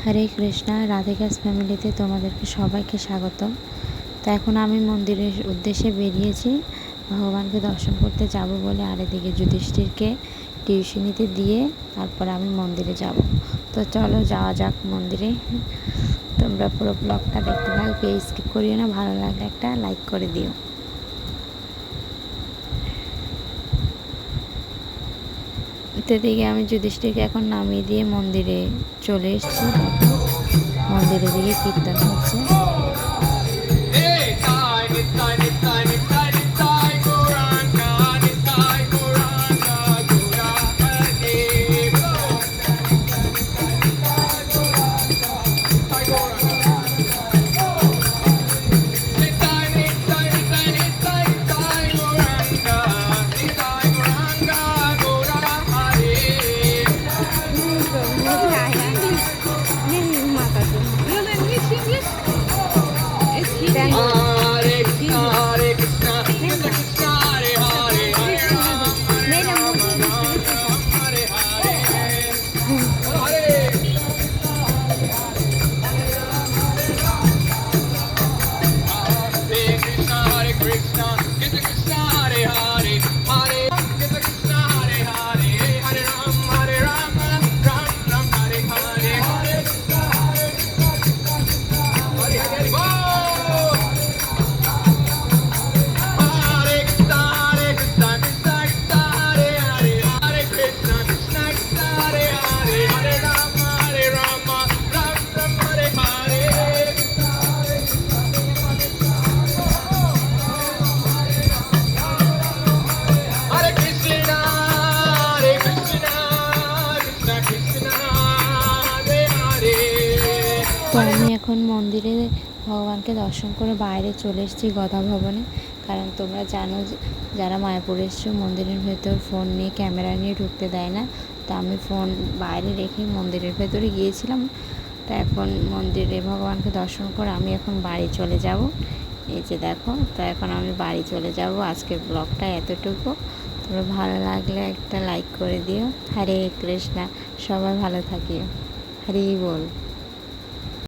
হরে কৃষ্ণা, রাধিকাস ফ্যামিলিতে তোমাদেরকে সবাইকে স্বাগতম। তো এখন আমি মন্দিরের উদ্দেশ্যে বেরিয়েছি, ভগবানকে দর্শন করতে যাব বলে। আর এদিকে যুধিষ্ঠিরকে টিউশনিতে দিয়ে তারপর আমি মন্দিরে যাব। তো চলো যাওয়া যাক মন্দিরে। তোমরা পুরো ব্লগটা দেখতে থাকো, কেউ স্কিপ করিও না। ভালো লাগলে একটা লাইক করে দিও। তো এদিকে আমি যুধিষ্ঠিরকে এখন নামিয়ে দিয়ে মন্দিরে চলে এসেছি। মন্দিরের দিকে কীর্তন হচ্ছে। তো আমি এখন মন্দিরে ভগবানকে দর্শন করে বাইরে চলে এসেছি গদা ভবনে। কারণ তোমরা জানো যারা মায়াপুরে এসছো, মন্দিরের ভেতর ফোন নিয়ে ক্যামেরা নিয়ে ঢুকতে দেয় না। তো আমি ফোন বাইরে রেখে মন্দিরের ভেতরে গিয়েছিলাম। তো এখন মন্দিরে ভগবানকে দর্শন করে আমি এখন বাড়ি চলে যাব। এই যে দেখো, তো এখন আমি বাড়ি চলে যাব। আজকের ব্লগটা এতটুকু। তোমরা ভালো লাগলে একটা লাইক করে দিও। হরে কৃষ্ণা, সবাই ভালো থাকিও। হরি বল।